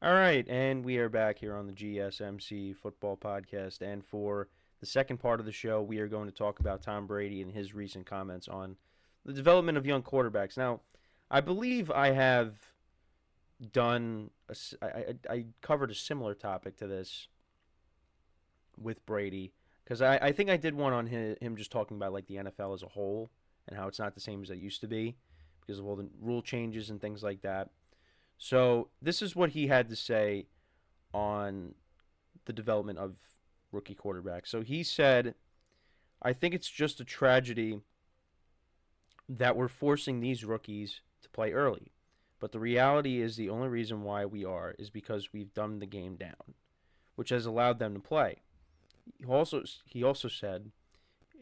All right, and we are back here on the GSMC football podcast. And for the second part of the show, we are going to talk about Tom Brady and his recent comments on the development of young quarterbacks. Now, I believe I have done, I covered a similar topic to this with Brady because I think I did one on him just talking about like the NFL as a whole and how it's not the same as it used to be because of all the rule changes and things like that. So this is what he had to say on the development of rookie quarterbacks. So he said, I think it's just a tragedy that we're forcing these rookies to play early. But the reality is the only reason why we are is because we've dumbed the game down, which has allowed them to play. He also said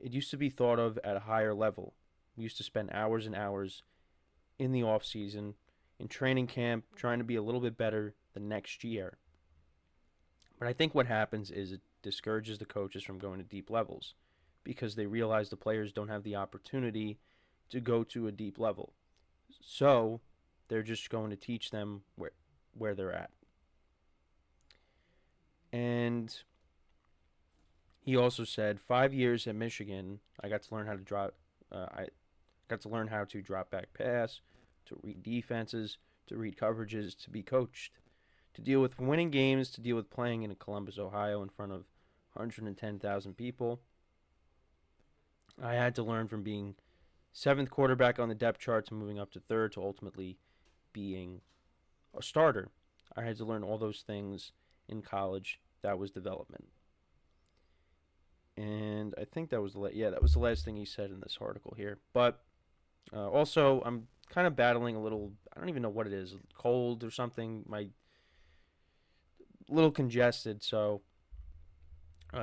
it used to be thought of at a higher level. We used to spend hours and hours in the off season, in training camp, trying to be a little bit better the next year. But I think what happens is it discourages the coaches from going to deep levels because they realize the players don't have the opportunity to go to a deep level. So they're just going to teach them where they're at. And he also said 5 years at Michigan, I got to learn how to drop. I got to learn how to drop back pass, to read defenses, to read coverages, to be coached, to deal with winning games, to deal with playing in Columbus, Ohio, in front of 110,000 people. I had to learn from being seventh quarterback on the depth chart to moving up to third to ultimately being a starter. I had to learn all those things in college. That was development. And I think that was that was the last thing he said in this article here. But also, I'm kind of battling a little. I don't even know what it is, cold or something. My little congested, so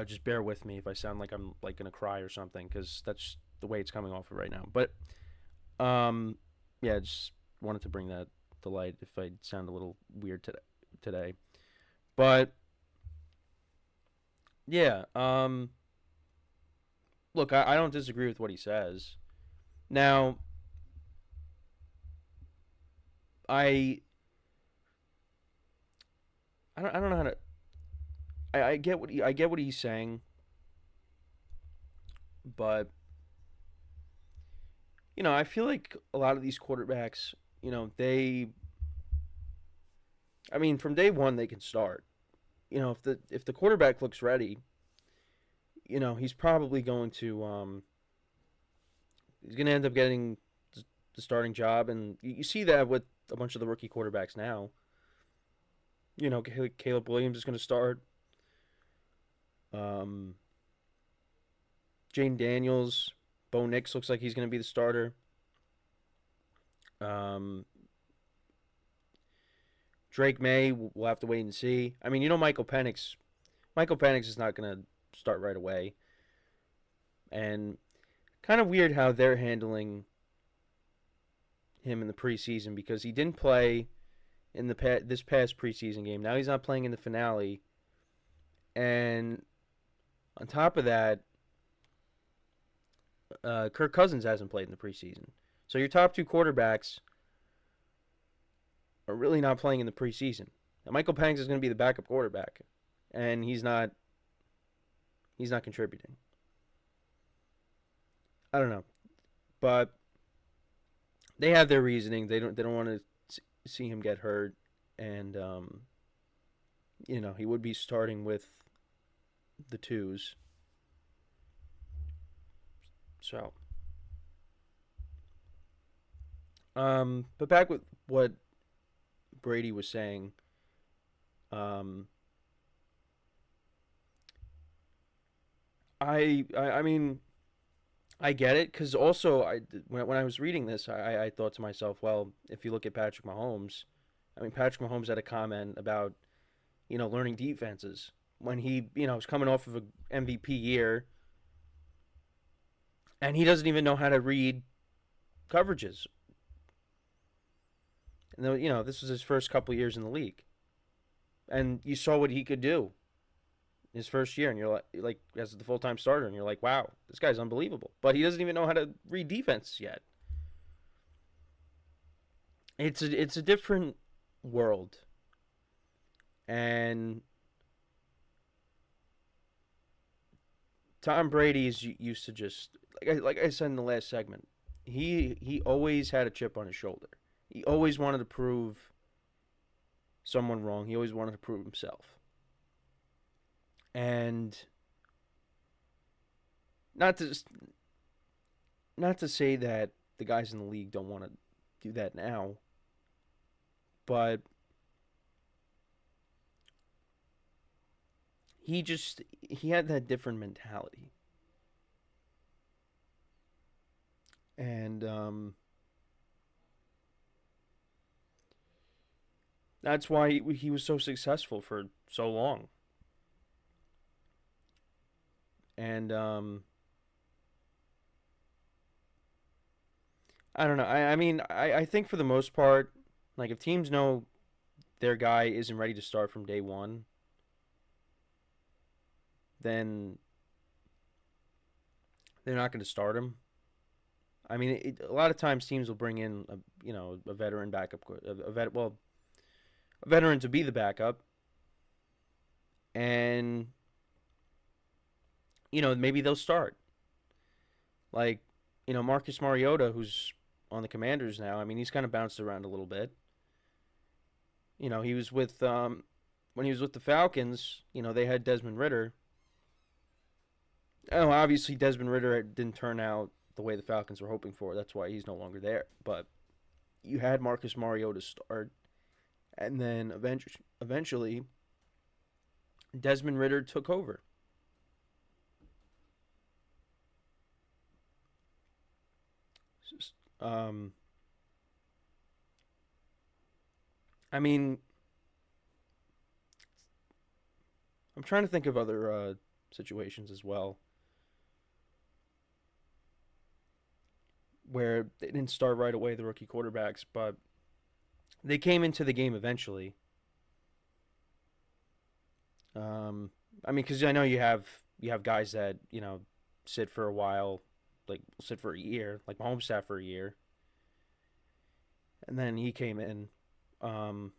just bear with me if I sound like I'm like gonna cry or something, because that's the way it's coming off of right now. But um, yeah, just wanted to bring that to light if I sound a little weird today. But yeah, look, I don't disagree with what he says. Now, I I don't know how to. I get I get what he's saying, but I feel like a lot of these quarterbacks, they, I mean, from day one they can start. If the quarterback looks ready, he's probably going to he's going to end up getting the starting job, and you see that with a bunch of the rookie quarterbacks now. Caleb Williams is going to start. Um, Jane Daniels, Bo Nix looks like he's going to be the starter. Um, Drake May, we'll have to wait and see. I mean, Michael Penix. Michael Penix is not going to start right away, and kind of weird how they're handling him in the preseason because he didn't play in this past preseason game. Now he's not playing in the finale, and on top of that, Kirk Cousins hasn't played in the preseason. So your top two quarterbacks are really not playing in the preseason. Now Michael Penix is going to be the backup quarterback, and he's not contributing. I don't know, but they have their reasoning. They don't want to see him get hurt, and he would be starting with the twos. So, but back with what Brady was saying. Um, I mean, I get it because also when I was reading this, I thought to myself, well, if you look at Patrick Mahomes, I mean Patrick Mahomes had a comment about learning defenses when he was coming off of a MVP year, and he doesn't even know how to read coverages. And this was his first couple years in the league, and you saw what he could do his first year, and you're like as the full time starter, and you're like, wow, this guy's unbelievable. But he doesn't even know how to read defense yet. It's a different world, And Tom Brady is used to just like I said in the last segment. He always had a chip on his shoulder. He always wanted to prove someone wrong. He always wanted to prove himself. And not to not to say that the guys in the league don't want to do that now, but he had that different mentality. And that's why he was so successful for so long. And I don't know. I think for the most part, like if teams know their guy isn't ready to start from day one, then they're not going to start him. I mean, a lot of times teams will bring in a veteran backup, a veteran to be the backup, and maybe they'll start like Marcus Mariota, who's on the Commanders now. I mean, he's kind of bounced around a little bit. He was with when he was with the Falcons. They had Desmond Ritter. Oh, obviously Desmond Ritter didn't turn out the way the Falcons were hoping for. That's why he's no longer there. But you had Marcus Mariota start, and then eventually Desmond Ritter took over. Um, I mean, I'm trying to think of other situations as well where they didn't start right away, the rookie quarterbacks, but they came into the game eventually. I mean, because I know you have guys that sit for a while, like sit for a year, like Mahomes sat for a year, and then he came in. Um,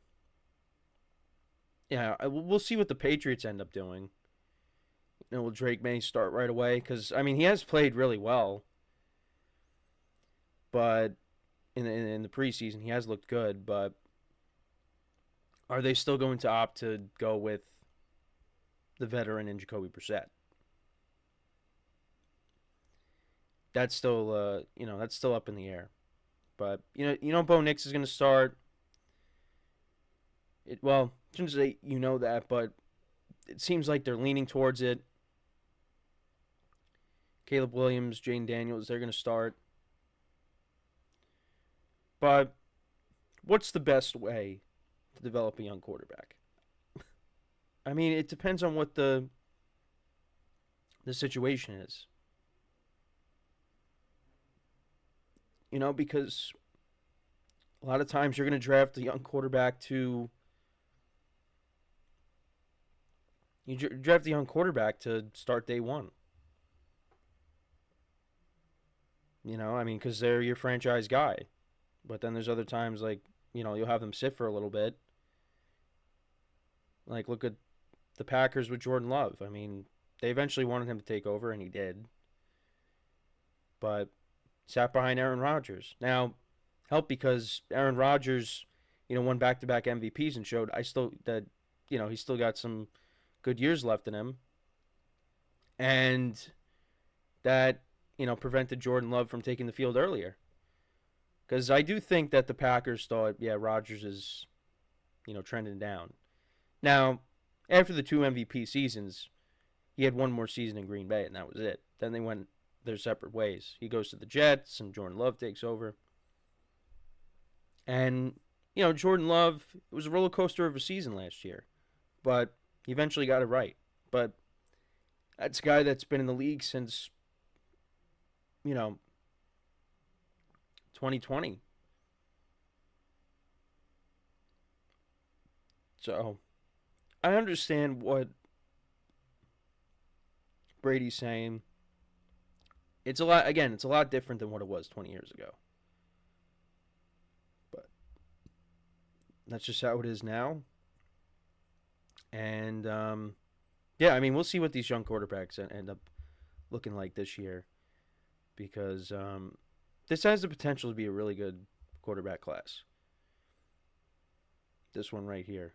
yeah, we'll see what the Patriots end up doing. Will Drake May start right away? Because I mean, he has played really well, but in the preseason he has looked good. But are they still going to opt to go with the veteran in Jacoby Brissett? That's still that's still up in the air. But Bo Nix is going to start. Well, I shouldn't say that, but it seems like they're leaning towards it. Caleb Williams, Jane Daniels, they're going to start. But what's the best way to develop a young quarterback? I mean, it depends on what the situation is. Because a lot of times you're going to draft a young quarterback to start day one. I mean, because they're your franchise guy. But then there's other times like you'll have them sit for a little bit. Like look at the Packers with Jordan Love. I mean, they eventually wanted him to take over, and he did. But sat behind Aaron Rodgers. Now, helped because Aaron Rodgers, won back-to-back MVPs and showed he's still got some good years left in him, and that prevented Jordan Love from taking the field earlier. Because I do think that the Packers thought, yeah, Rodgers is, trending down. Now, after the two MVP seasons, he had one more season in Green Bay, and that was it. Then they went their separate ways. He goes to the Jets, and Jordan Love takes over. And, Jordan Love, it was a roller coaster of a season last year, but he eventually got it right. But that's a guy that's been in the league since, 2020. So I understand what Brady's saying. It's a lot, again, it's a lot different than what it was 20 years ago. But that's just how it is now. And yeah, I mean, we'll see what these young quarterbacks end up looking like this year because this has the potential to be a really good quarterback class. This one right here.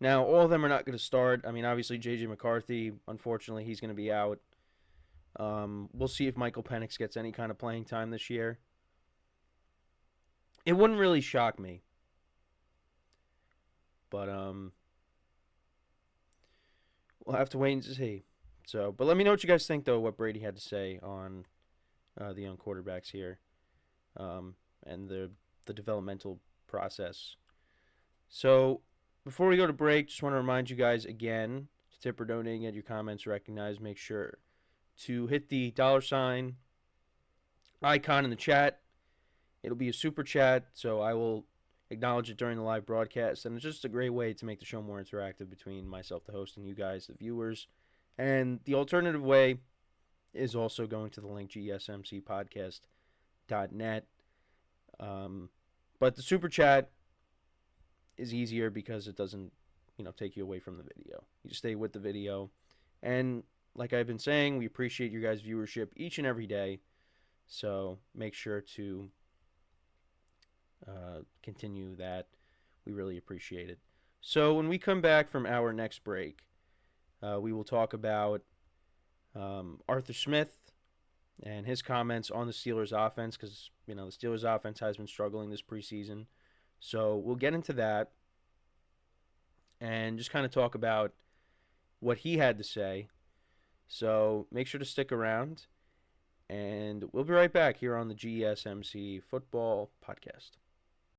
Now, all of them are not going to start. I mean, obviously, J.J. McCarthy, unfortunately, he's going to be out. We'll see if Michael Penix gets any kind of playing time this year. It wouldn't really shock me, but we'll have to wait and see. So, but let me know what you guys think, though, what Brady had to say on the young quarterbacks here, and the developmental process. So, before we go to break, just want to remind you guys again to tip or donate, get your comments recognized. Make sure to hit the $ icon in the chat. It'll be a super chat, so I will acknowledge it during the live broadcast. And it's just a great way to make the show more interactive between myself, the host, and you guys, the viewers. And the alternative way is also going to the link GSMCPodcast.net. But the super chat is easier because it doesn't, take you away from the video. You just stay with the video. And like I've been saying, we appreciate your guys' viewership each and every day. So make sure to continue that. We really appreciate it. So when we come back from our next break, we will talk about Arthur Smith and his comments on the Steelers' offense because, the Steelers' offense has been struggling this preseason. So we'll get into that and just kind of talk about what he had to say. So make sure to stick around, and we'll be right back here on the GSMC Football Podcast.